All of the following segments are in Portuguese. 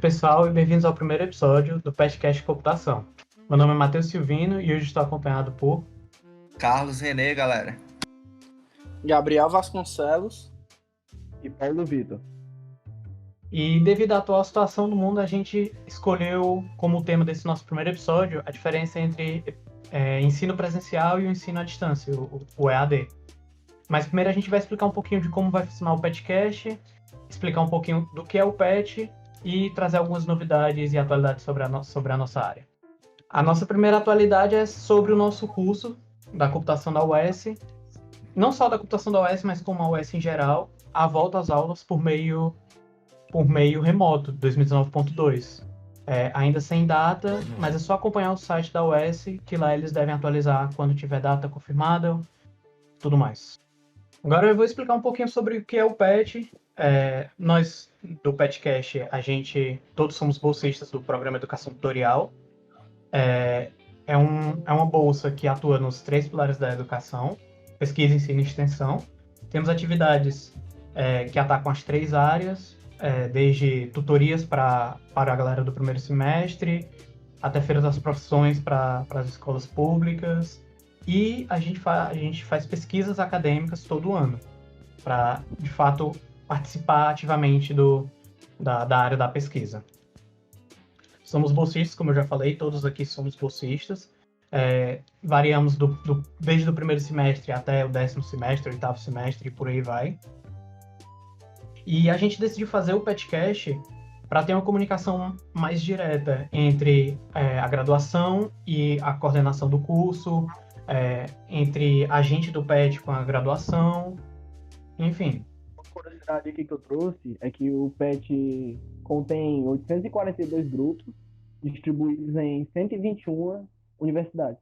pessoal, e bem-vindos ao primeiro episódio do PetCast Computação. Meu nome é Matheus Silvino e hoje estou acompanhado por... Carlos Renê, galera. Gabriel Vasconcelos e Paulo Vitor. E devido à atual situação do mundo, a gente escolheu como tema desse nosso primeiro episódio a diferença entre ensino presencial e o ensino à distância, o EAD. Mas primeiro a gente vai explicar um pouquinho de como vai funcionar o PetCast, explicar um pouquinho do que é o PET e trazer algumas novidades e atualidades sobre a nossa área. A nossa primeira atualidade é sobre o nosso curso da computação da UES, não só da computação da UES, mas como a UES em geral, a volta às aulas por meio remoto, 2019.2. Ainda sem data, mas é só acompanhar o site da UES, que lá eles devem atualizar quando tiver data confirmada, tudo mais. Agora eu vou explicar um pouquinho sobre o que é o PET. Nós, do PetCast, todos somos bolsistas do programa Educação Tutorial. É uma bolsa que atua nos 3 pilares da educação: pesquisa, ensino e extensão. Temos atividades que atacam as 3 áreas, desde tutorias para a galera do primeiro semestre, até feiras das profissões para as escolas públicas. E a gente faz pesquisas acadêmicas todo ano, para, de fato, participar ativamente da área da pesquisa. Somos bolsistas, como eu já falei, todos aqui somos bolsistas. Variamos desde o primeiro semestre até o 10º semestre, 8º semestre e por aí vai. E a gente decidiu fazer o PetCast para ter uma comunicação mais direta entre a graduação e a coordenação do curso, entre a gente do PET com a graduação, enfim. Uma curiosidade aqui que eu trouxe é que o PET contém 842 grupos distribuídos em 121 universidades.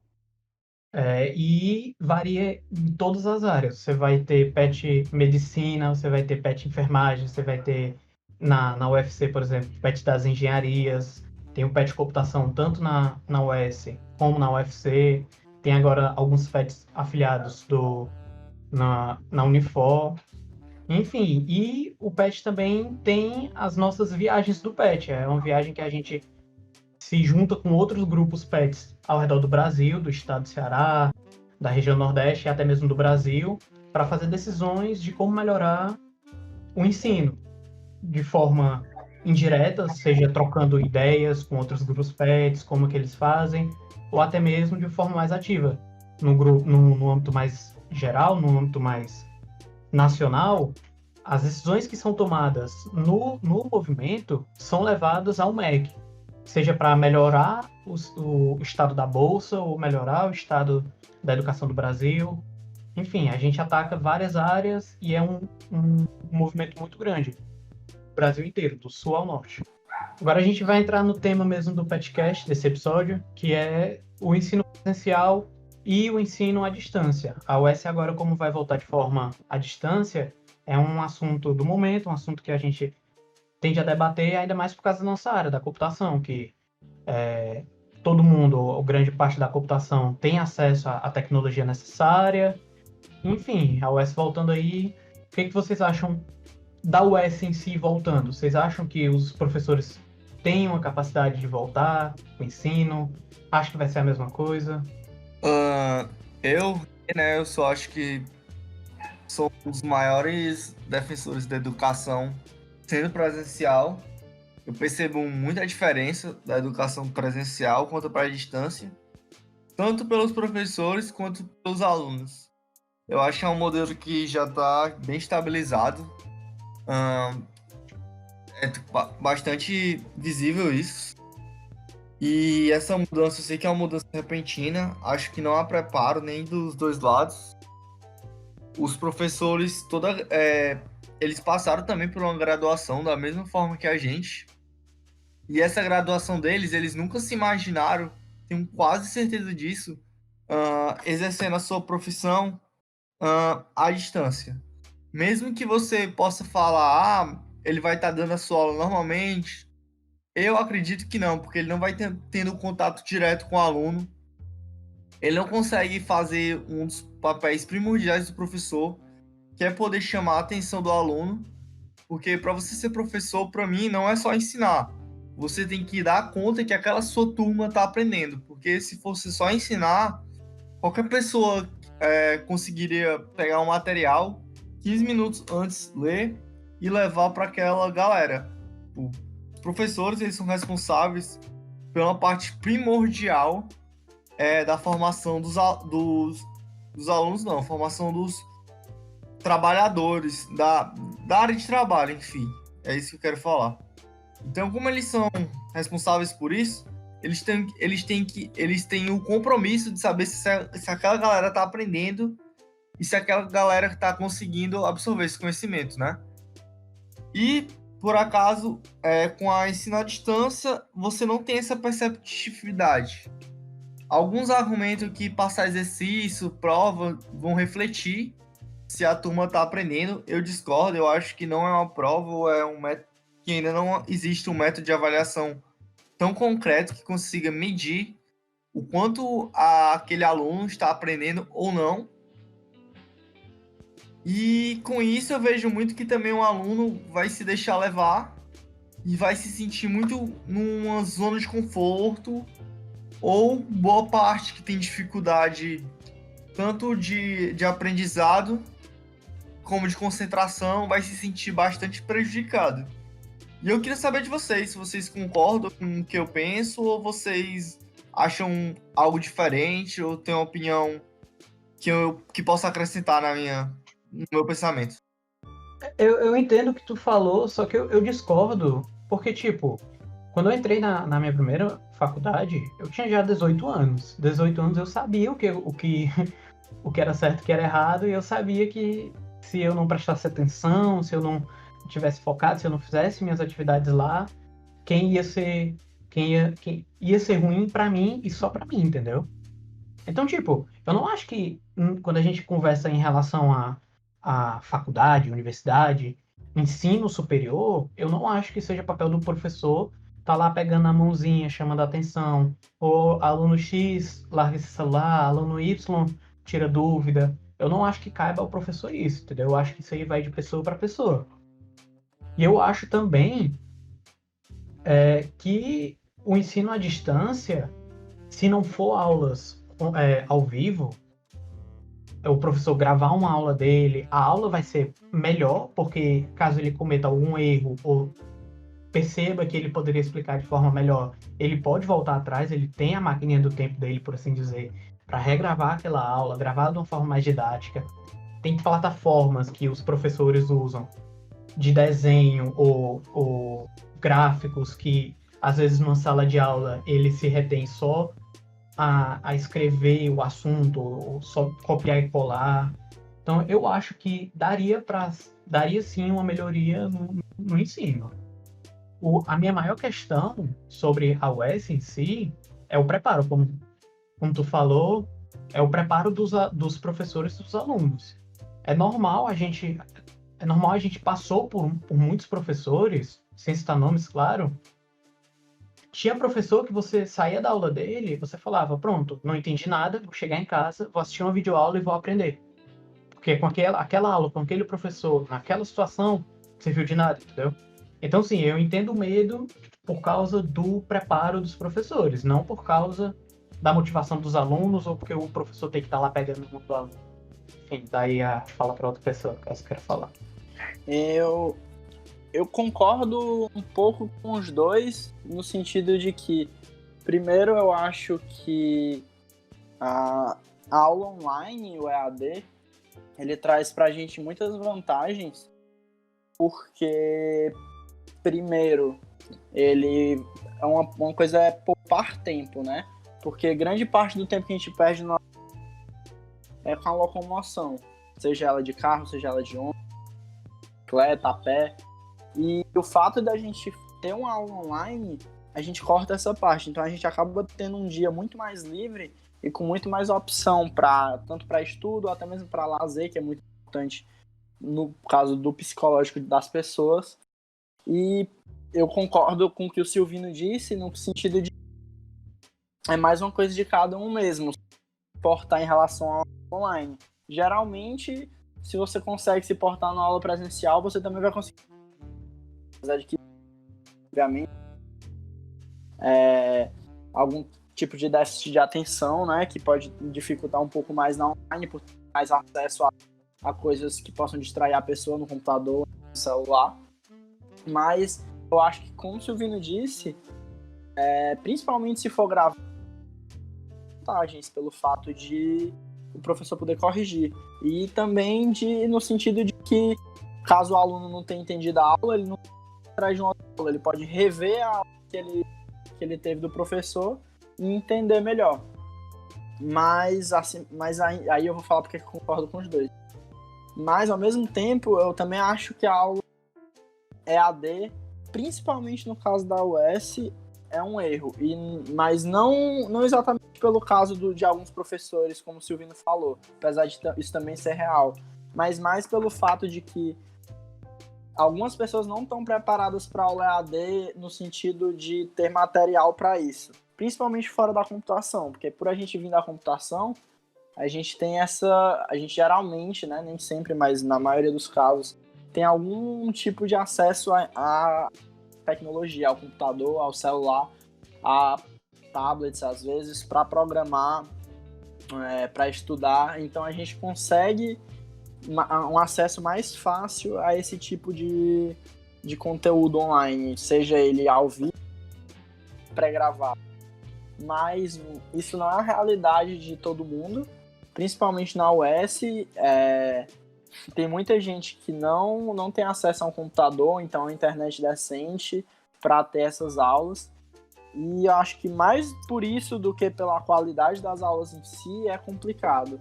E varia em todas as áreas. Você vai ter PET medicina, você vai ter PET enfermagem, você vai ter na UFC, por exemplo, PET das engenharias, tem o PET computação tanto na UES como na UFC, tem agora alguns PETs afiliados na Unifor, enfim, e o PET também tem as nossas viagens do PET, é uma viagem que a gente se junta com outros grupos PETs ao redor do Brasil, do estado do Ceará, da região Nordeste e até mesmo do Brasil, para fazer decisões de como melhorar o ensino de forma indireta, seja trocando ideias com outros grupos PETs, como que eles fazem, ou até mesmo de forma mais ativa, no âmbito mais geral, no âmbito mais nacional. As decisões que são tomadas no movimento são levadas ao MEC, seja para melhorar o estado da Bolsa ou melhorar o estado da educação do Brasil. Enfim, a gente ataca várias áreas e é um movimento muito grande. O Brasil inteiro, do sul ao norte. Agora a gente vai entrar no tema mesmo do PetCast, desse episódio, que é o ensino presencial e o ensino à distância. A UES agora, como vai voltar de forma à distância, é um assunto do momento, um assunto que a gente tende a debater, ainda mais por causa da nossa área, da computação, que todo mundo, ou grande parte da computação, tem acesso à tecnologia necessária. Enfim, a UES voltando aí, o que vocês acham da UES em si voltando? Vocês acham que os professores têm uma capacidade de voltar ao ensino? Acho que vai ser a mesma coisa? Eu só acho que sou um dos maiores defensores da educação sendo presencial. Eu percebo muita diferença da educação presencial quanto para a distância, tanto pelos professores quanto pelos alunos. Eu acho que é um modelo que já está bem estabilizado. É bastante visível isso. E essa mudança, eu sei que é uma mudança repentina, acho que não há preparo nem dos dois lados. Os professores, eles passaram também por uma graduação da mesma forma que a gente. E essa graduação deles, eles nunca se imaginaram, tenho quase certeza disso, exercendo a sua profissão à distância. Mesmo que você possa falar, ele vai estar dando a sua aula normalmente, eu acredito que não, porque ele não vai tendo contato direto com o aluno. Ele não consegue fazer um dos papéis primordiais do professor, que é poder chamar a atenção do aluno, porque para você ser professor, para mim, não é só ensinar. você tem que dar conta que aquela sua turma está aprendendo, porque se fosse só ensinar, qualquer pessoa conseguiria pegar um material 15 minutos antes, ler e levar para aquela galera. Os professores, eles são responsáveis pela parte primordial da formação dos alunos, não, formação dos trabalhadores, da área de trabalho, enfim. É isso que eu quero falar. Então, como eles são responsáveis por isso, eles têm o compromisso de saber se aquela galera está aprendendo e se aquela galera está conseguindo absorver esse conhecimento, né? E, por acaso, com a ensino à distância, você não tem essa perceptividade. Alguns argumentam que passar exercício, prova, vão refletir se a turma está aprendendo. Eu discordo, eu acho que não é uma prova ou é um método que ainda não existe um método de avaliação tão concreto que consiga medir o quanto aquele aluno está aprendendo ou não. E com isso eu vejo muito que também um aluno vai se deixar levar e vai se sentir muito numa zona de conforto, ou boa parte que tem dificuldade tanto de aprendizado como de concentração vai se sentir bastante prejudicado. E eu queria saber de vocês, se vocês concordam com o que eu penso, ou vocês acham algo diferente, ou têm uma opinião que possa acrescentar no meu pensamento. Eu entendo o que tu falou, só que eu discordo, porque, tipo, quando eu entrei na minha primeira faculdade, eu tinha já 18 anos. 18 anos eu sabia o que era certo e o que era errado, e eu sabia que se eu não prestasse atenção, se eu não tivesse focado, se eu não fizesse minhas atividades lá, quem ia ser ruim pra mim e só pra mim, entendeu? Então, tipo, eu não acho que quando a gente conversa em relação a faculdade, universidade, ensino superior, eu não acho que seja papel do professor tá lá pegando a mãozinha, chamando a atenção, ou aluno X larga esse celular, aluno Y tira dúvida. Eu não acho que caiba ao professor isso, entendeu? Eu acho que isso aí vai de pessoa para pessoa. E eu acho também que o ensino à distância, se não for aulas ao vivo, o professor gravar uma aula dele, a aula vai ser melhor, porque caso ele cometa algum erro ou perceba que ele poderia explicar de forma melhor, ele pode voltar atrás, ele tem a maquininha do tempo dele, por assim dizer, para regravar aquela aula, gravar de uma forma mais didática. Tem plataformas que os professores usam de desenho ou gráficos que, às vezes, numa sala de aula, ele se retém só a escrever o assunto, ou só copiar e colar. Então, eu acho que daria sim uma melhoria no ensino. A minha maior questão sobre a UES em si é o preparo, como tu falou, é o preparo dos professores e dos alunos. É normal a gente passou por muitos professores, sem citar nomes, claro. Tinha professor que você saía da aula dele, você falava, pronto, não entendi nada, vou chegar em casa, vou assistir uma videoaula e vou aprender. Porque com aquela aula, com aquele professor, naquela situação, não serviu de nada, entendeu? Então, sim, eu entendo o medo por causa do preparo dos professores, não por causa da motivação dos alunos ou porque o professor tem que estar lá pegando no do aluno. Enfim, daí fala para outra pessoa, caso queira falar. Eu concordo um pouco com os dois, no sentido de que, primeiro, eu acho que a aula online, o EAD, ele traz pra gente muitas vantagens, porque, primeiro, ele é uma coisa é poupar tempo, né? Porque grande parte do tempo que a gente perde é com a locomoção, seja ela de carro, seja ela de ônibus, bicicleta, a pé. E o fato da gente ter uma aula online, a gente corta essa parte. Então a gente acaba tendo um dia muito mais livre e com muito mais opção, tanto para estudo, até mesmo para lazer, que é muito importante no caso do psicológico das pessoas. E eu concordo com o que o Silvino disse, no sentido de é mais uma coisa de cada um mesmo, se portar em relação ao online. Geralmente, se você consegue se portar na aula presencial, você também vai conseguir. Apesar de que, obviamente, algum tipo de déficit de atenção, né, que pode dificultar um pouco mais na online, por ter mais acesso a coisas que possam distrair a pessoa no computador, no celular. Mas eu acho que, como o Silvino disse, principalmente se for gravar, vantagens pelo fato de o professor poder corrigir. E também no sentido de que, caso o aluno não tenha entendido a aula, ele não traz de uma aula, ele pode rever a aula que ele teve do professor e entender melhor. Mas aí eu vou falar porque eu concordo com os dois. Mas, ao mesmo tempo, eu também acho que a aula EAD, principalmente no caso da UES, é um erro. Mas não exatamente pelo caso de alguns professores, como o Silvino falou, apesar de isso também ser real, mas mais pelo fato de que algumas pessoas não estão preparadas para a aula EAD no sentido de ter material para isso, principalmente fora da computação, porque por a gente vir da computação, a gente tem a gente geralmente, né, nem sempre, mas na maioria dos casos, tem algum tipo de acesso a tecnologia, ao computador, ao celular, a tablets, às vezes, para programar, para estudar. Então, a gente consegue um acesso mais fácil a esse tipo de conteúdo online, seja ele ao vivo, pré-gravado. Mas isso não é a realidade de todo mundo, principalmente na UES. Tem muita gente que não tem acesso a um computador, então a internet decente para ter essas aulas. E eu acho que mais por isso do que pela qualidade das aulas em si é complicado.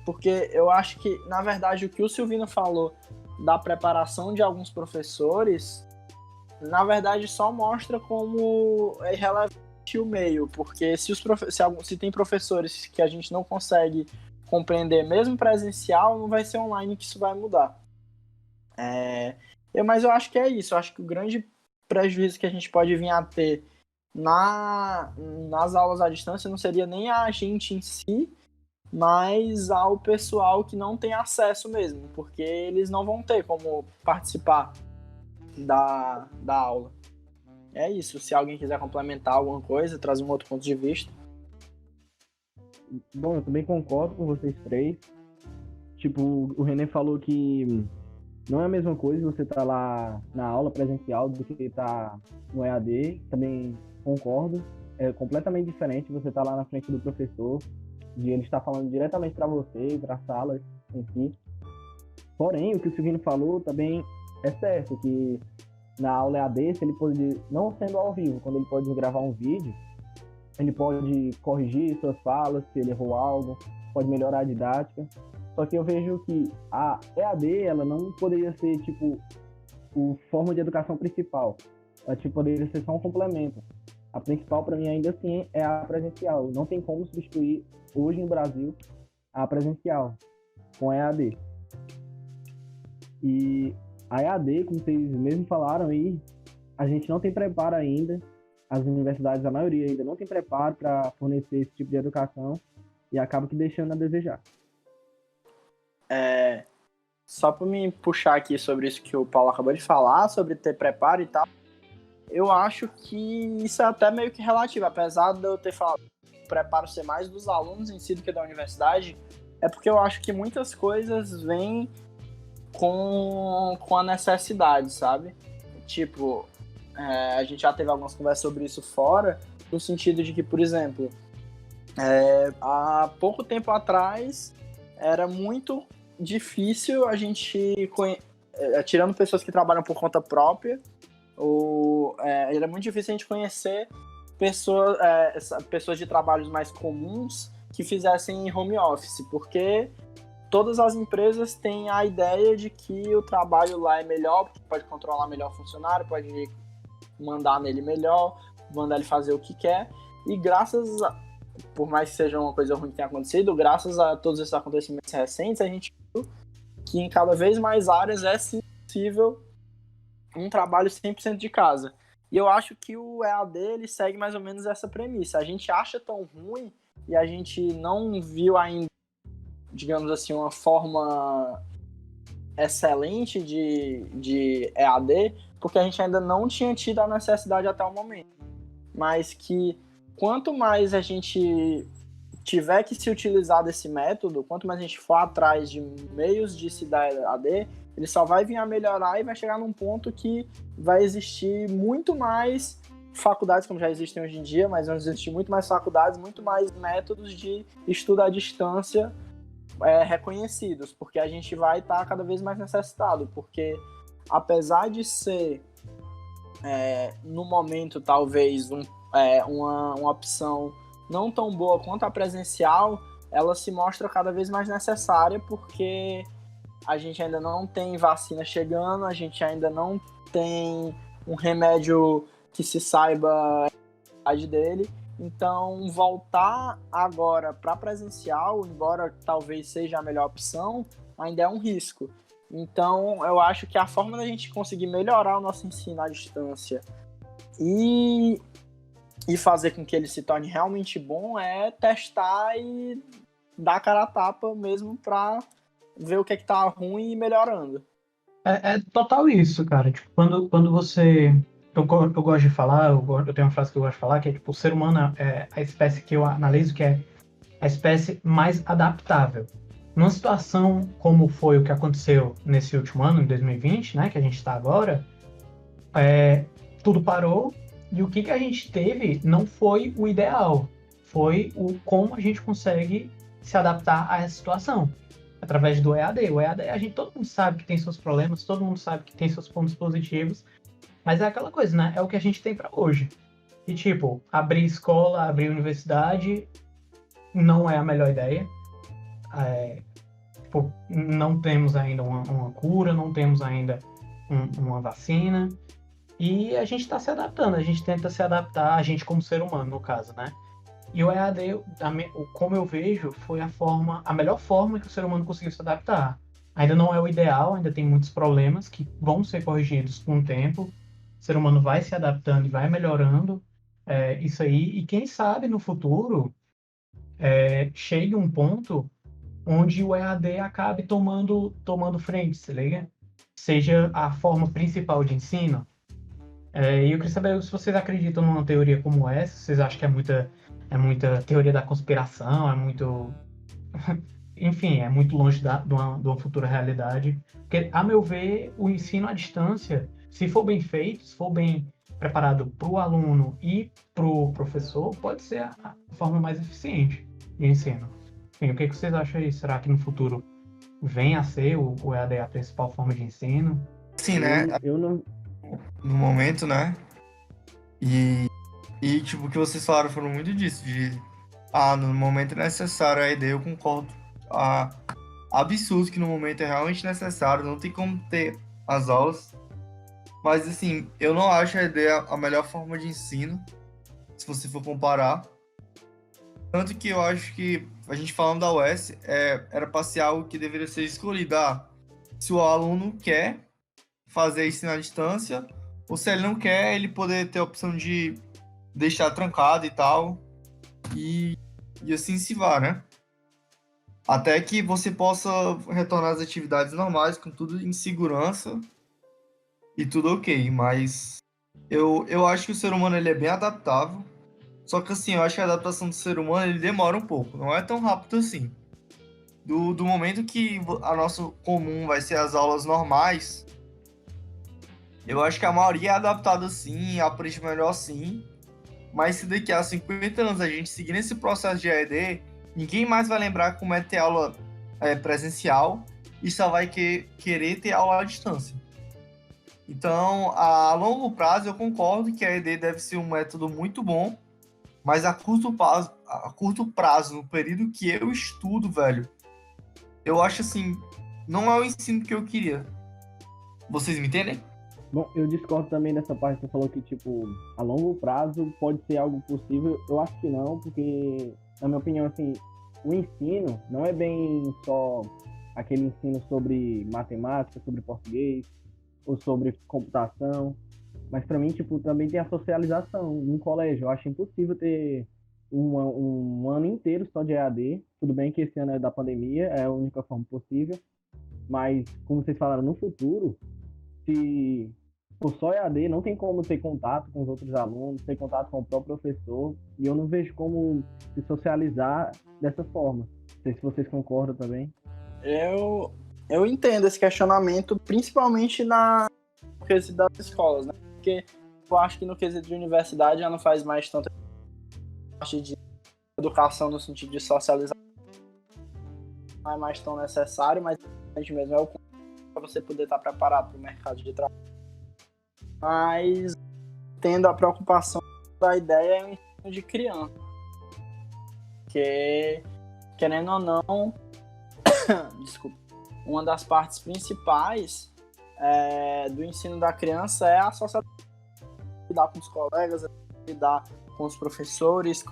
Porque eu acho que, na verdade, o que o Silvino falou da preparação de alguns professores, na verdade, só mostra como é irrelevante o meio. Porque se tem professores que a gente não consegue compreender, mesmo presencial, não vai ser online que isso vai mudar. Mas eu acho que é isso. Eu acho que o grande prejuízo que a gente pode vir a ter nas aulas à distância não seria nem a gente em si, mas ao pessoal que não tem acesso mesmo, porque eles não vão ter como participar da aula. É isso. Se alguém quiser complementar alguma coisa, trazer um outro ponto de vista. Bom, eu também concordo com vocês três. Tipo, o René falou que não é a mesma coisa você tá lá na aula presencial do que tá no EAD. Também concordo. É completamente diferente você tá lá na frente do professor, de ele estar falando diretamente para você, para a sala em si. Porém, o que o Silvino falou também é certo, que na aula EAD, se ele pode, não sendo ao vivo, quando ele pode gravar um vídeo, ele pode corrigir suas falas, se ele errou algo, pode melhorar a didática. Só que eu vejo que a EAD, ela não poderia ser, tipo, a forma de educação principal. Ela, tipo, poderia ser só um complemento. A principal, para mim, ainda assim, é a presencial. Não tem como substituir, hoje no Brasil, a presencial com a EAD. E a EAD, como vocês mesmos falaram aí, a gente não tem preparo ainda. As universidades, a maioria ainda não tem preparo para fornecer esse tipo de educação e acaba que deixando a desejar. Só para me puxar aqui sobre isso que o Paulo acabou de falar, sobre ter preparo e tal, eu acho que isso é até meio que relativo, apesar de eu ter falado o preparo ser mais dos alunos em si do que da universidade, é porque eu acho que muitas coisas vêm com a necessidade, sabe? Tipo, a gente já teve algumas conversas sobre isso fora, no sentido de que, por exemplo, há pouco tempo atrás era muito difícil a gente, tirando pessoas que trabalham por conta própria, era muito difícil a gente conhecer pessoas de trabalhos mais comuns que fizessem home office, porque todas as empresas têm a ideia de que o trabalho lá é melhor, porque pode controlar melhor o funcionário, pode mandar nele melhor, mandar ele fazer o que quer, e por mais que seja uma coisa ruim que tenha acontecido, graças a todos esses acontecimentos recentes, a gente viu que em cada vez mais áreas é possível um trabalho 100% de casa. E eu acho que o EAD ele segue mais ou menos essa premissa. A gente acha tão ruim e a gente não viu ainda, digamos assim, uma forma excelente de EAD, porque a gente ainda não tinha tido a necessidade até o momento. Mas que quanto mais a gente tiver que se utilizar desse método, quanto mais a gente for atrás de meios de se dar EAD, ele só vai vir a melhorar e vai chegar num ponto que vai existir muito mais faculdades, como já existem hoje em dia, mas vão existir muito mais faculdades, muito mais métodos de estudo à distância reconhecidos, porque a gente vai estar cada vez mais necessitado, porque apesar de ser no momento talvez uma opção não tão boa quanto a presencial, ela se mostra cada vez mais necessária, porque a gente ainda não tem vacina chegando, a gente ainda não tem um remédio que se saiba a qualidade dele. Então, voltar agora para presencial, embora talvez seja a melhor opção, ainda é um risco. Então, eu acho que a forma da gente conseguir melhorar o nosso ensino à distância e fazer com que ele se torne realmente bom é testar e dar a cara a tapa mesmo para ver o que é que tá ruim e ir melhorando. É total isso, cara. Tipo, quando você... Eu gosto de falar, eu tenho uma frase que eu gosto de falar, que é tipo, o ser humano é a espécie que eu analiso que é a espécie mais adaptável. Numa situação como foi o que aconteceu nesse último ano, em 2020, né, que a gente está agora, tudo parou e o que a gente teve não foi o ideal, foi o como a gente consegue se adaptar a essa situação. Através do EAD. O EAD, todo mundo sabe que tem seus problemas, todo mundo sabe que tem seus pontos positivos, mas é aquela coisa, né? É o que a gente tem para hoje. E, tipo, abrir escola, abrir universidade não é a melhor ideia. Tipo, não temos ainda uma cura, não temos ainda uma vacina. E a gente está se adaptando, a gente tenta se adaptar, a gente como ser humano, no caso, né? E o EAD, como eu vejo, foi a melhor forma que o ser humano conseguiu se adaptar. Ainda não é o ideal, ainda tem muitos problemas que vão ser corrigidos com o tempo. O ser humano vai se adaptando e vai melhorando isso aí. E quem sabe no futuro chegue um ponto onde o EAD acabe tomando frente, se liga? Seja a forma principal de ensino. E eu queria saber se vocês acreditam numa teoria como essa, se vocês acham que é muita teoria da conspiração, é muito... Enfim, é muito longe de uma futura realidade. Porque, a meu ver, o ensino à distância, se for bem feito, se for bem preparado para o aluno e para o professor, pode ser a forma mais eficiente de ensino. Enfim, o que vocês acham aí? Será que no futuro vem a ser o EAD a principal forma de ensino? Sim, né? Eu não. No momento, né? E tipo, o que vocês falaram foram muito disso, no momento é necessário a ideia, eu concordo. Absurdo que no momento é realmente necessário, não tem como ter as aulas. Mas assim, eu não acho a ideia a melhor forma de ensino, se você for comparar. Tanto que eu acho que, a gente falando da UES, era para ser algo que deveria ser escolhido. Se o aluno quer fazer ensino à distância, ou se ele não quer, ele poder ter a opção de deixar trancado e tal, e assim se vá, né? Até que você possa retornar às atividades normais, com tudo em segurança e tudo ok, mas eu acho que o ser humano ele é bem adaptável, só que assim, eu acho que a adaptação do ser humano ele demora um pouco, não é tão rápido assim. Do momento que a nossa comum vai ser as aulas normais, eu acho que a maioria é adaptada sim, aprende melhor sim, mas se daqui a 50 anos a gente seguir nesse processo de EAD, ninguém mais vai lembrar como é ter aula presencial e só vai querer ter aula à distância. Então, a longo prazo, eu concordo que a EAD deve ser um método muito bom, mas a curto prazo, no período que eu estudo, velho, eu acho assim, não é o ensino que eu queria. Vocês me entendem? Bom, eu discordo também dessa parte que você falou que, tipo, a longo prazo pode ser algo possível. Eu acho que não, porque, na minha opinião, assim, o ensino não é bem só aquele ensino sobre matemática, sobre português, ou sobre computação, mas para mim, tipo, também tem a socialização num colégio. Eu acho impossível ter um ano inteiro só de EAD. Tudo bem que esse ano é da pandemia, é a única forma possível, mas, como vocês falaram, no futuro, se Pô, só EAD não tem como ter contato com os outros alunos, ter contato com o próprio professor, e eu não vejo como se socializar dessa forma. Não sei se vocês concordam também. Eu entendo esse questionamento, principalmente no quesito das escolas, né? Porque eu acho que no quesito de universidade já não faz mais tanta parte de educação no sentido de socialização, não é mais tão necessário, mas a gente mesmo é o para você poder estar preparado para o mercado de trabalho. Mas tendo a preocupação da ideia é o ensino de criança, que querendo ou não, desculpa, uma das partes principais do ensino da criança é a socialização, lidar com os colegas, lidar com os professores,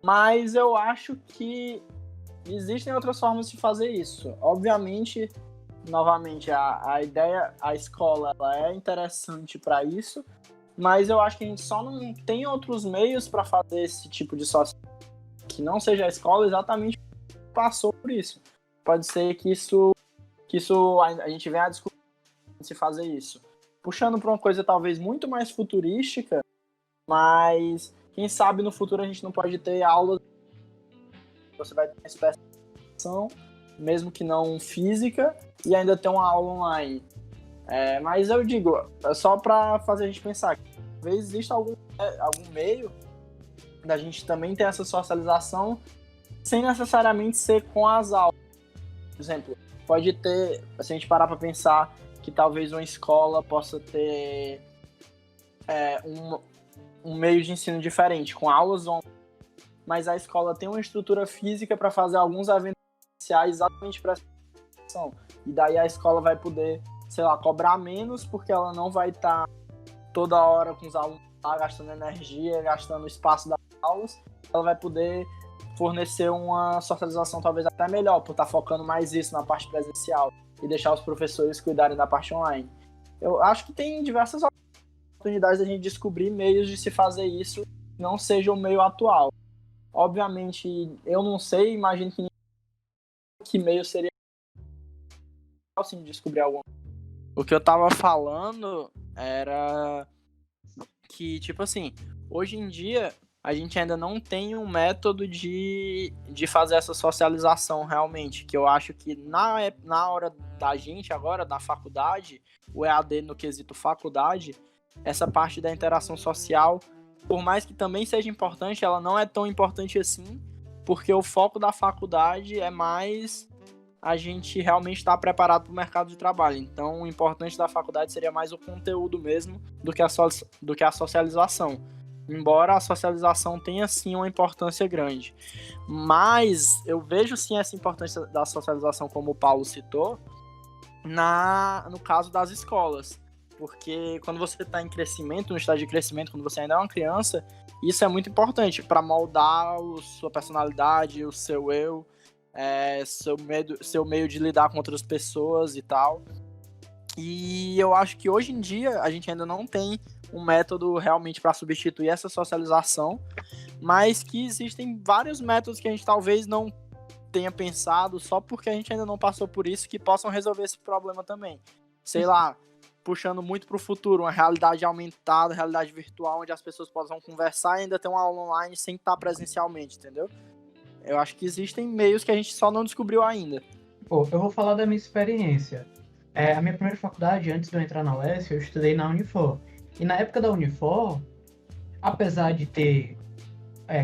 mas eu acho que existem outras formas de fazer isso. Obviamente, novamente, a ideia, a escola, ela é interessante para isso, mas eu acho que a gente só não tem outros meios para fazer esse tipo de socialização que não seja a escola, exatamente passou por isso. Pode ser que isso a gente venha a descobrir se fazer isso. Puxando para uma coisa talvez muito mais futurística, mas quem sabe no futuro a gente não pode ter aulas, você vai ter uma especialização, mesmo que não física, e ainda ter uma aula online. Mas eu digo, é só para fazer a gente pensar, talvez exista algum meio da gente também ter essa socialização sem necessariamente ser com as aulas. Por exemplo, pode ter, se a gente parar para pensar que talvez uma escola possa ter um meio de ensino diferente, com aulas online, mas a escola tem uma estrutura física para fazer alguns eventos especiais exatamente para essa situação. E daí a escola vai poder, sei lá, cobrar menos, porque ela não vai estar toda hora com os alunos lá gastando energia, gastando espaço das aulas. Ela vai poder fornecer uma socialização talvez até melhor, por estar focando mais isso na parte presencial e deixar os professores cuidarem da parte online. Eu acho que tem diversas oportunidades de a gente descobrir meios de se fazer isso, não seja o meio atual. Obviamente, eu não sei, imagino que meio seria assim, descobrir algum. O que eu tava falando era que, tipo assim, hoje em dia a gente ainda não tem um método de fazer essa socialização realmente, que eu acho que na hora da gente agora, na faculdade, o EAD no quesito faculdade, essa parte da interação social, por mais que também seja importante, ela não é tão importante assim, porque o foco da faculdade é mais a gente realmente estar preparado para o mercado de trabalho. Então, o importante da faculdade seria mais o conteúdo mesmo do que a socialização. Embora a socialização tenha, sim, uma importância grande. Mas eu vejo, sim, essa importância da socialização, como o Paulo citou, no caso das escolas. Porque quando você está em crescimento, no estágio de crescimento, quando você ainda é uma criança, isso é muito importante para moldar a sua personalidade, o seu eu, seu meio de lidar com outras pessoas e tal. E eu acho que hoje em dia a gente ainda não tem um método realmente para substituir essa socialização, mas que existem vários métodos que a gente talvez não tenha pensado só porque a gente ainda não passou por isso, que possam resolver esse problema também. Sei lá, puxando muito para o futuro, uma realidade aumentada, realidade virtual, onde as pessoas possam conversar e ainda ter uma aula online sem estar presencialmente, entendeu? Eu acho que existem meios que a gente só não descobriu ainda. Pô, eu vou falar da minha experiência. A minha primeira faculdade, antes de eu entrar na UES, eu estudei na Unifor. E na época da Unifor, apesar de ter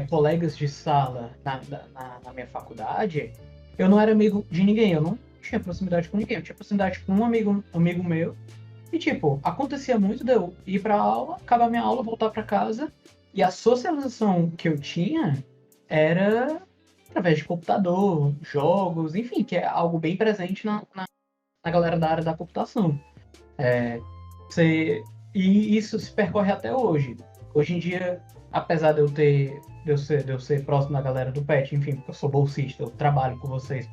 colegas de sala na minha faculdade, eu não era amigo de ninguém, eu não tinha proximidade com ninguém. Eu tinha proximidade com um amigo meu. E, tipo, acontecia muito de eu ir pra aula, acabar minha aula, voltar pra casa. E a socialização que eu tinha era através de computador, jogos, enfim, que é algo bem presente na galera da área da computação. E isso se percorre até hoje. Hoje em dia, apesar de eu ser próximo da galera do PET, enfim, porque eu sou bolsista, eu trabalho com vocês,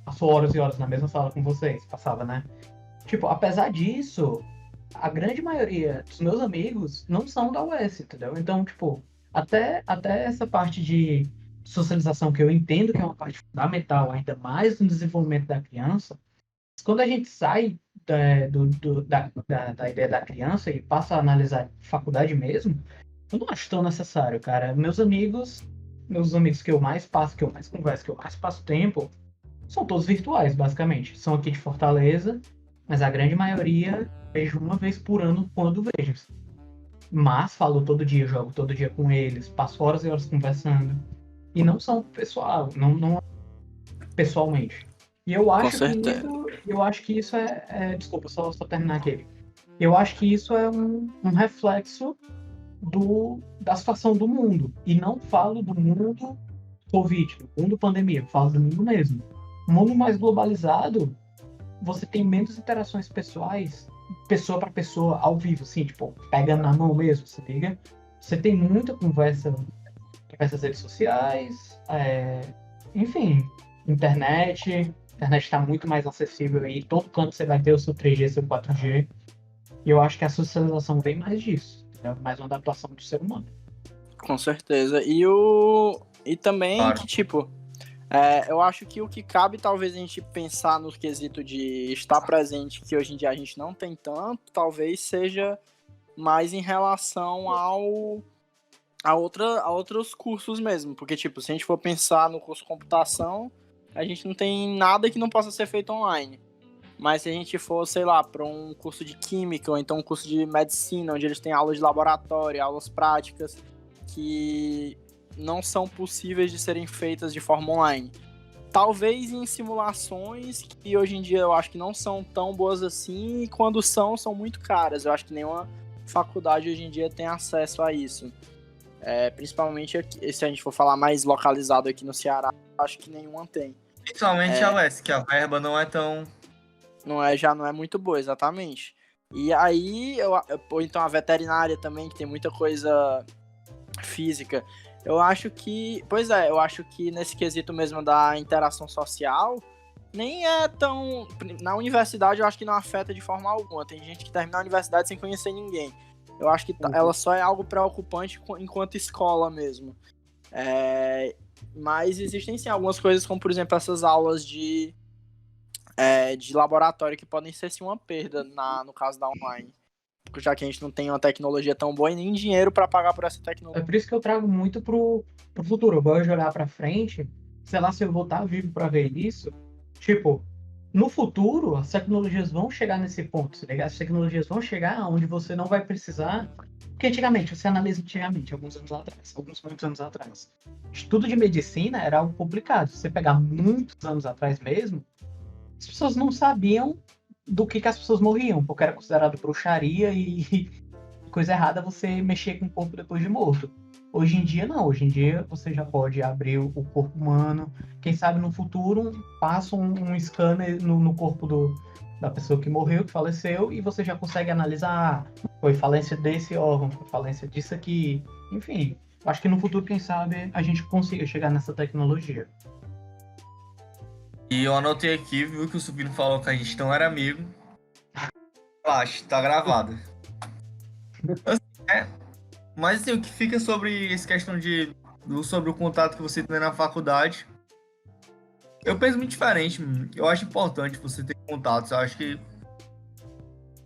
passo horas e horas na mesma sala com vocês, passava, né? Tipo, apesar disso, a grande maioria dos meus amigos não são da UES, entendeu? Então, tipo, até essa parte de socialização que eu entendo que é uma parte fundamental, ainda mais no desenvolvimento da criança, quando a gente sai da ideia da criança e passo a analisar faculdade mesmo, eu não acho tão necessário, cara. Meus amigos que eu mais passo, que eu mais converso, que eu mais passo tempo, são todos virtuais, basicamente. São aqui de Fortaleza, mas a grande maioria vejo uma vez por ano quando vejo. Mas falo todo dia, jogo todo dia com eles, passo horas e horas conversando. E não são pessoal, não pessoalmente. E eu acho que certeza. isso desculpa, só terminar aqui. Eu acho que isso é um reflexo da situação do mundo. E não falo do mundo Covid, do mundo pandemia, eu falo do mundo mesmo. Um mundo mais globalizado, você tem menos interações pessoais, pessoa para pessoa, ao vivo, assim, tipo, pegando na mão mesmo, se liga? Você tem muita conversa através das redes sociais, enfim, internet. A internet está muito mais acessível aí, todo canto você vai ter o seu 3G, seu 4G. E eu acho que a socialização vem mais disso, é mais uma adaptação do ser humano. Com certeza. E também Claro. que, tipo, eu acho que o que cabe talvez a gente pensar no quesito de estar presente, que hoje em dia a gente não tem tanto, talvez seja mais em relação a outros cursos mesmo. Porque, tipo, se a gente for pensar no curso de computação, a gente não tem nada que não possa ser feito online. Mas se a gente for, sei lá, para um curso de química ou então um curso de medicina, onde eles têm aulas de laboratório, aulas práticas, que não são possíveis de serem feitas de forma online. Talvez em simulações que hoje em dia eu acho que não são tão boas assim, e quando são muito caras. Eu acho que nenhuma faculdade hoje em dia tem acesso a isso. Principalmente aqui, se a gente for falar mais localizado aqui no Ceará, acho que nenhuma tem. Principalmente a UES, que a verba não é tão... Já não é muito boa, exatamente. E aí, ou então a veterinária também, que tem muita coisa física. Eu acho que nesse quesito mesmo da interação social, nem é tão... Na universidade eu acho que não afeta de forma alguma. Tem gente que termina a universidade sem conhecer ninguém. Eu acho que ela só é algo preocupante enquanto escola mesmo. Mas existem sim algumas coisas, como por exemplo essas aulas de laboratório que podem ser sim uma perda no caso da online. Já que a gente não tem uma tecnologia tão boa e nem dinheiro para pagar por essa tecnologia. É por isso que eu trago muito pro futuro. Eu gosto de olhar pra frente, sei lá se eu vou estar vivo pra ver isso. Tipo, no futuro, as tecnologias vão chegar nesse ponto, tá ligado? As tecnologias vão chegar onde você não vai precisar. Porque antigamente, você analisa alguns muitos anos atrás, estudo de medicina era algo complicado. Se você pegar muitos anos atrás mesmo, as pessoas não sabiam do que as pessoas morriam, porque era considerado bruxaria e coisa errada você mexer com o corpo depois de morto. Hoje em dia, não. Hoje em dia, você já pode abrir o corpo humano. Quem sabe no futuro, passa um scanner no corpo da pessoa que morreu, que faleceu, e você já consegue analisar, foi falência desse órgão, foi falência disso aqui. Enfim, acho que no futuro, quem sabe, a gente consiga chegar nessa tecnologia. E eu anotei aqui, viu que o Subino falou que a gente não era amigo. Relaxa, tá gravado. Mas assim, o que fica sobre essa questão sobre o contato que você tem na faculdade, eu penso muito diferente. Eu acho importante você ter contatos. Eu acho que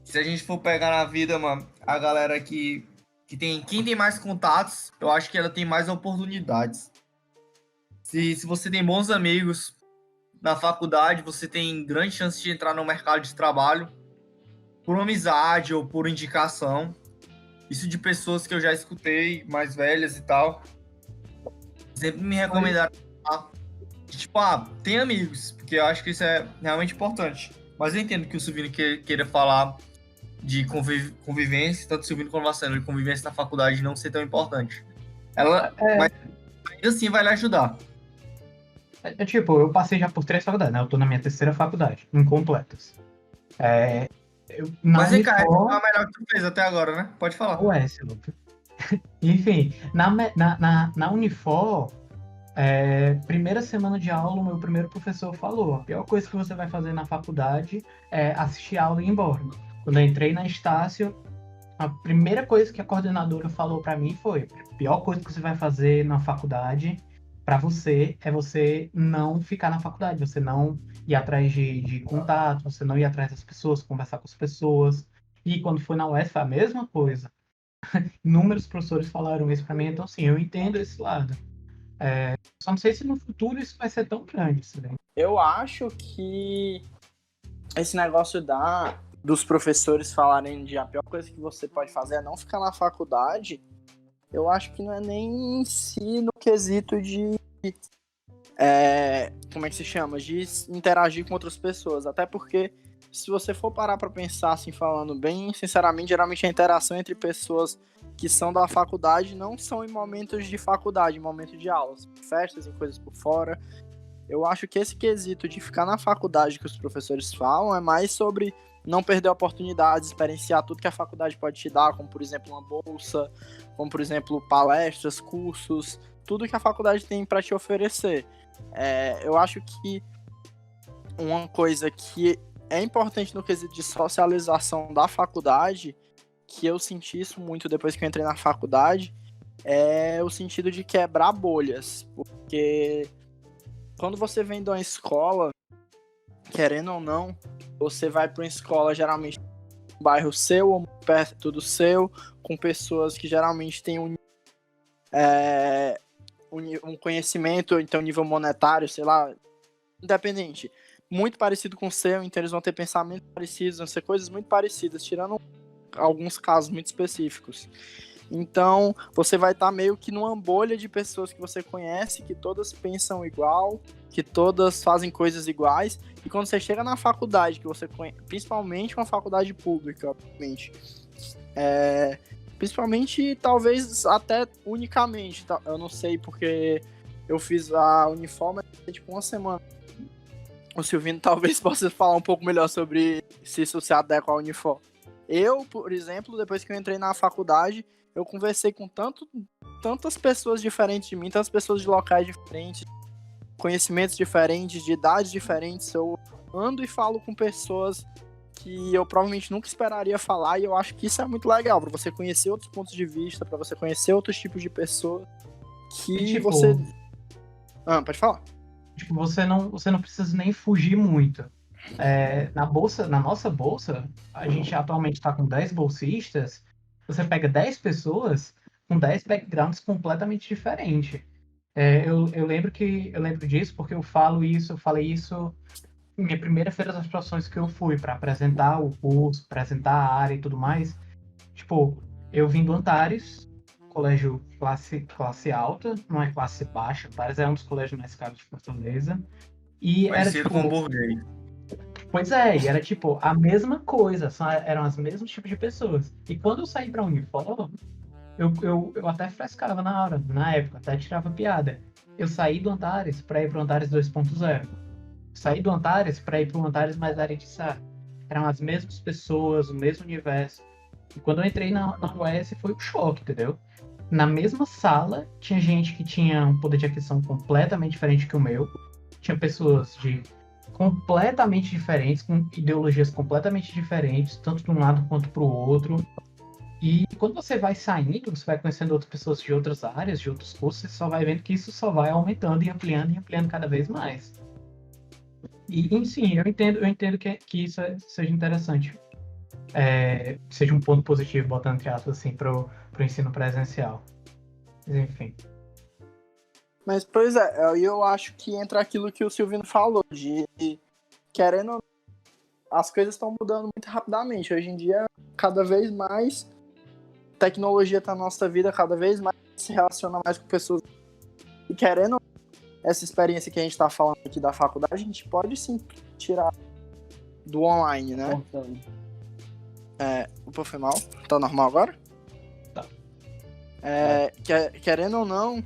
se a gente for pegar na vida, mano, a galera quem tem mais contatos, eu acho que ela tem mais oportunidades. Se você tem bons amigos na faculdade, você tem grande chance de entrar no mercado de trabalho por amizade ou por indicação. Isso de pessoas que eu já escutei, mais velhas e tal, sempre me recomendaram tem amigos, porque eu acho que isso é realmente importante. Mas eu entendo que o Silvino queira falar de convivência, tanto o Silvino quanto o Marcelo, de convivência na faculdade não ser tão importante. Mas ainda assim vai lhe ajudar. Eu passei já por 3 faculdades, né? Eu tô na minha 3ª faculdade, incompletas. Mas vem cá, é a melhor que tu fez até agora, né? Pode falar. Lucas. Enfim, na Unifor, primeira semana de aula, o meu primeiro professor falou: a pior coisa que você vai fazer na faculdade é assistir a aula e ir embora. Quando eu entrei na Estácio, a primeira coisa que a coordenadora falou pra mim foi: a pior coisa que você vai fazer na faculdade para você é você não ficar na faculdade, você não ir atrás de contato, você não ir atrás das pessoas, conversar com as pessoas. E quando foi na UES foi a mesma coisa. Inúmeros professores falaram isso para mim, então sim, eu entendo esse lado. Só não sei se no futuro isso vai ser tão grande, assim. Eu acho que esse negócio dos professores falarem de a pior coisa que você pode fazer é não ficar na faculdade, eu acho que não é nem em si no quesito de como é que se chama? De interagir com outras pessoas. Até porque, se você for parar pra pensar, assim, falando bem sinceramente, geralmente a interação entre pessoas que são da faculdade não são em momentos de faculdade, em momentos de aulas, festas e coisas por fora. Eu acho que esse quesito de ficar na faculdade que os professores falam é mais sobre não perder oportunidades, experienciar tudo que a faculdade pode te dar, como, por exemplo, uma bolsa, como, por exemplo, palestras, cursos, tudo que a faculdade tem para te oferecer. Eu acho que uma coisa que é importante no quesito de socialização da faculdade, que eu senti isso muito depois que eu entrei na faculdade, é o sentido de quebrar bolhas. Porque quando você vem de uma escola, querendo ou não, você vai para uma escola geralmente no bairro seu ou perto do seu, com pessoas que geralmente têm um conhecimento, então nível monetário, sei lá, independente, muito parecido com o seu, então eles vão ter pensamentos parecidos, vão ser coisas muito parecidas, tirando alguns casos muito específicos. Então, você vai estar meio que numa bolha de pessoas que você conhece, que todas pensam igual, que todas fazem coisas iguais, e quando você chega na faculdade, que você conhece, principalmente uma faculdade pública, obviamente, principalmente, talvez até unicamente, eu não sei, porque eu fiz a Unifor, tipo, uma semana. O Silvino talvez possa falar um pouco melhor sobre se isso se adequa à Unifor. Eu, por exemplo, depois que eu entrei na faculdade, eu conversei com tantas pessoas diferentes de mim, tantas pessoas de locais diferentes, conhecimentos diferentes, de idades diferentes. Eu ando e falo com pessoas que eu provavelmente nunca esperaria falar, e eu acho que isso é muito legal, para você conhecer outros pontos de vista, para você conhecer outros tipos de pessoas que E, tipo, você... pode falar. Tipo, você não precisa nem fugir muito. Na nossa bolsa, a gente atualmente está com 10 bolsistas, você pega 10 pessoas com 10 backgrounds completamente diferentes. Eu lembro disso porque eu falei isso em minha primeira feira das profissões que eu fui para apresentar o curso, apresentar a área e tudo mais. Tipo, eu vim do Antares, colégio classe alta, não é classe baixa. Antares é um dos colégios mais caros de Fortaleza. E era Parecido tipo, com o burguês. pois é, e era tipo a mesma coisa, eram os mesmos tipos de pessoas. E quando eu saí pra Unifor, eu até frescava na hora, na época, até tirava piada. Eu saí do Antares pra ir pro Antares 2.0. Saí do Antares pra ir pro Antares mais área de SAR. Eram as mesmas pessoas, o mesmo universo. E quando eu entrei na UES foi um choque, entendeu? Na mesma sala, tinha gente que tinha um poder de aquisição completamente diferente que o meu. Tinha pessoas completamente diferentes, com ideologias completamente diferentes, tanto de um lado quanto para o outro. E quando você vai saindo, você vai conhecendo outras pessoas de outras áreas, de outros cursos, você só vai vendo que isso só vai aumentando e ampliando cada vez mais. E sim, eu entendo que isso seja interessante. Seja um ponto positivo, botando entre aspas, assim, pro ensino presencial. Mas, enfim. Mas, pois eu acho que entra aquilo que o Silvino falou, de querendo ou não, as coisas estão mudando muito rapidamente. Hoje em dia, cada vez mais tecnologia tá na nossa vida, cada vez mais se relaciona mais com pessoas. E querendo ou não, essa experiência que a gente tá falando aqui da faculdade, a gente pode sim tirar do online, né? Opa, foi mal. Tá normal agora? Tá. Querendo ou não,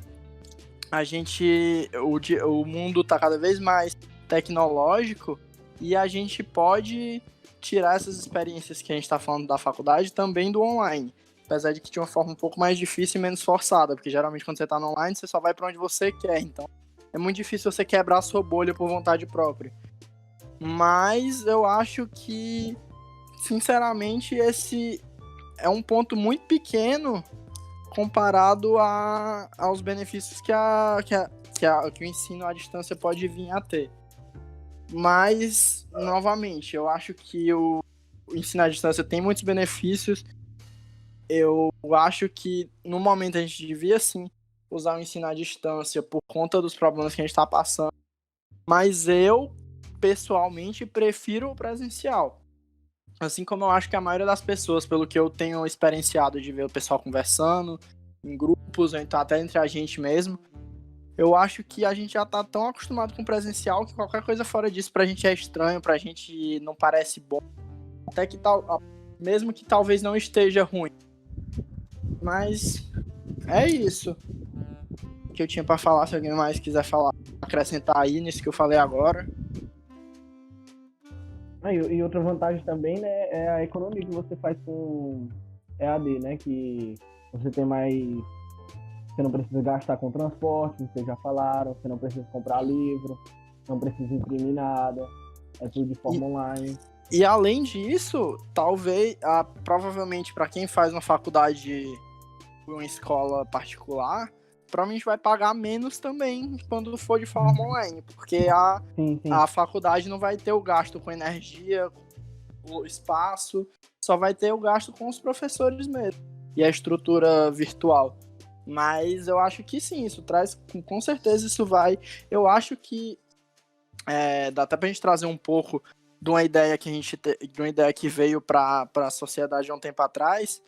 o mundo tá cada vez mais tecnológico e a gente pode tirar essas experiências que a gente tá falando da faculdade também do online. Apesar de que de uma forma um pouco mais difícil e menos forçada, porque geralmente quando você tá no online, você só vai pra onde você quer, então é muito difícil você quebrar a sua bolha por vontade própria. Mas eu acho que, sinceramente, esse é um ponto muito pequeno comparado aos benefícios que que o ensino à distância pode vir a ter. Mas, novamente, eu acho que o ensino à distância tem muitos benefícios. Eu acho que, no momento, a gente devia, sim, usar o ensino à distância por conta dos problemas que a gente está passando. Mas eu, pessoalmente, prefiro o presencial. Assim como eu acho que a maioria das pessoas, pelo que eu tenho experienciado de ver o pessoal conversando em grupos, ou então até entre a gente mesmo, eu acho que a gente já tá tão acostumado com o presencial que qualquer coisa fora disso pra gente é estranho, pra gente não parece bom. Até que mesmo que talvez não esteja ruim. Mas é isso que eu tinha pra falar. Se alguém mais quiser falar, acrescentar aí nisso que eu falei agora. E outra vantagem também, né, é a economia que você faz com EAD, né, que você tem mais... Você não precisa gastar com transporte, vocês já falaram, você não precisa comprar livro, não precisa imprimir nada, é tudo de forma online. E além disso, provavelmente para quem faz uma faculdade ou uma escola particular, provavelmente vai pagar menos também quando for de forma online, porque a faculdade não vai ter o gasto com energia, com o espaço, só vai ter o gasto com os professores mesmo, e a estrutura virtual. Mas eu acho que sim, isso traz, com certeza isso vai. Eu acho que dá até pra gente trazer um pouco de uma ideia que veio para a sociedade há um tempo atrás,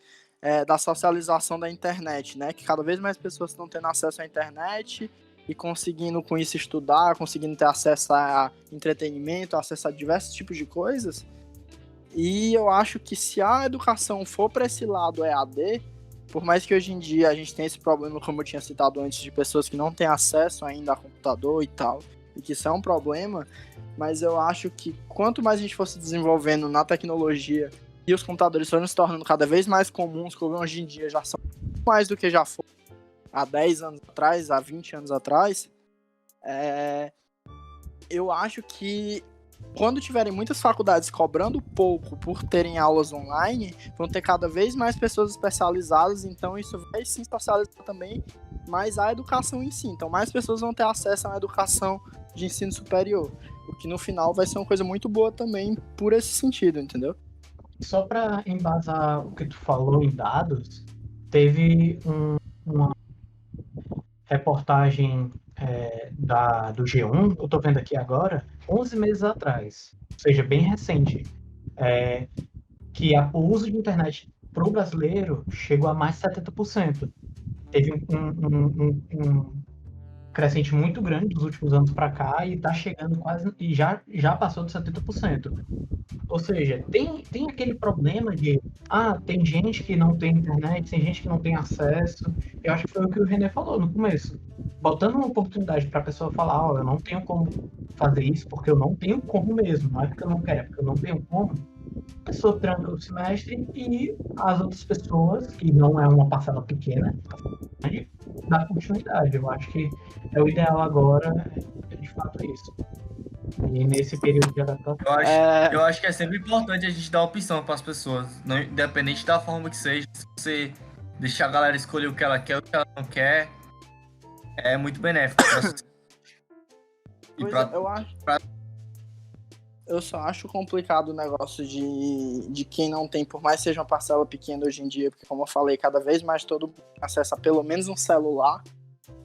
da socialização da internet, né? Que cada vez mais pessoas estão tendo acesso à internet e conseguindo com isso estudar, conseguindo ter acesso a entretenimento, acesso a diversos tipos de coisas. E eu acho que se a educação for para esse lado EAD, por mais que hoje em dia a gente tenha esse problema, como eu tinha citado antes, de pessoas que não têm acesso ainda a computador e tal, e que isso é um problema, mas eu acho que quanto mais a gente fosse desenvolvendo na tecnologia e os computadores forem se tornando cada vez mais comuns, como hoje em dia já são mais do que já foram há 10 anos atrás, há 20 anos atrás, eu acho que quando tiverem muitas faculdades cobrando pouco por terem aulas online, vão ter cada vez mais pessoas especializadas, então isso vai sim socializar também mais a educação em si. Então mais pessoas vão ter acesso a uma educação de ensino superior, o que no final vai ser uma coisa muito boa também por esse sentido, entendeu? Só para embasar o que tu falou em dados, teve uma reportagem do G1, eu estou vendo aqui agora, 11 meses atrás, ou seja, bem recente, que o uso de internet para o brasileiro chegou a mais de 70%. Teve um crescente muito grande dos últimos anos para cá e está chegando quase, e já passou de 70%. Ou seja, tem aquele problema de tem gente que não tem internet, tem gente que não tem acesso. Eu acho que foi o que o René falou no começo. Botando uma oportunidade para a pessoa falar, eu não tenho como fazer isso porque eu não tenho como mesmo, não é porque eu não quero, é porque eu não tenho como. A pessoa tranca o semestre e as outras pessoas, que não é uma parcela pequena, dá continuidade. Eu acho que é o ideal agora, de fato, é isso. E nesse período de adaptação. Eu acho que é sempre importante a gente dar opção para as pessoas, não, independente da forma que seja. Se você deixar a galera escolher o que ela quer, o que ela não quer, é muito benéfico. Eu só acho complicado o negócio de quem não tem, por mais que seja uma parcela pequena hoje em dia, porque como eu falei, cada vez mais todo mundo acessa pelo menos um celular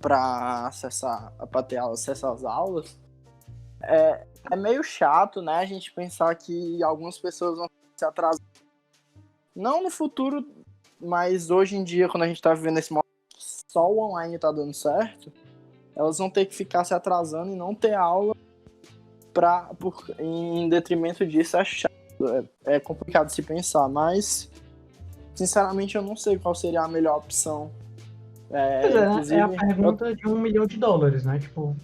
para ter acesso às aulas. É meio chato, né, a gente pensar que algumas pessoas vão se atrasar. Não no futuro, mas hoje em dia, quando a gente tá vivendo esse momento que só o online tá dando certo, elas vão ter que ficar se atrasando e não ter aula em detrimento disso. É chato, é complicado de se pensar, mas sinceramente eu não sei qual seria a melhor opção. É a pergunta de $1 milhão, né? Tipo,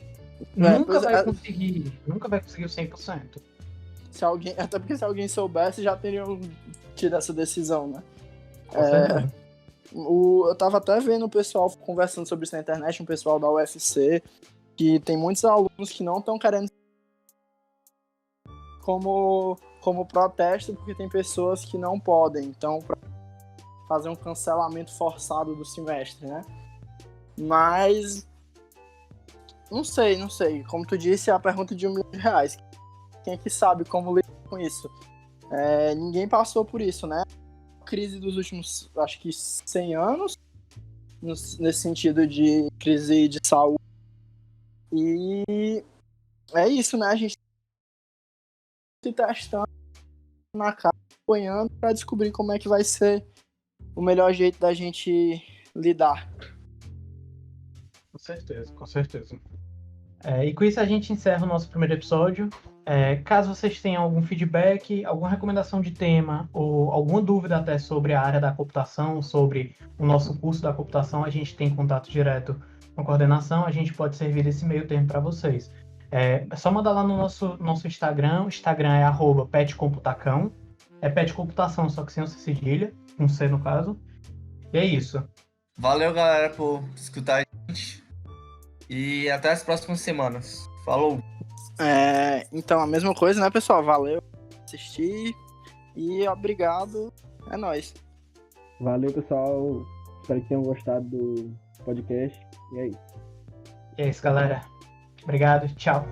nunca vai conseguir o 100%. Até porque se alguém soubesse, já teriam tido essa decisão, né? Eu tava até vendo o pessoal conversando sobre isso na internet, um pessoal da UFC, que tem muitos alunos que não estão querendo como protesto, porque tem pessoas que não podem, então pra fazer um cancelamento forçado do semestre, né? Mas Não sei. Como tu disse, é a pergunta de R$ 1.000. Quem é que sabe como lidar com isso? Ninguém passou por isso, né? Crise dos últimos, acho que 100 anos, nesse sentido de crise de saúde. E é isso, né? A gente se testando na casa, apanhando para descobrir como é que vai ser o melhor jeito da gente lidar. Com certeza. E com isso a gente encerra o nosso primeiro episódio. Caso vocês tenham algum feedback, alguma recomendação de tema ou alguma dúvida até sobre a área da computação, sobre o nosso curso da computação, a gente tem contato direto com a coordenação, a gente pode servir desse meio termo para vocês. É só mandar lá no nosso Instagram. O Instagram é @petcomputacão. É Pet Computação, só que sem o cedilha, com C no caso. E é isso. Valeu, galera, por escutar a gente. E até as próximas semanas. Falou! Então, a mesma coisa, né, pessoal? Valeu por assistir e obrigado. É nóis. Valeu, pessoal. Espero que tenham gostado do podcast. E é isso. E é isso, galera. Obrigado. Tchau.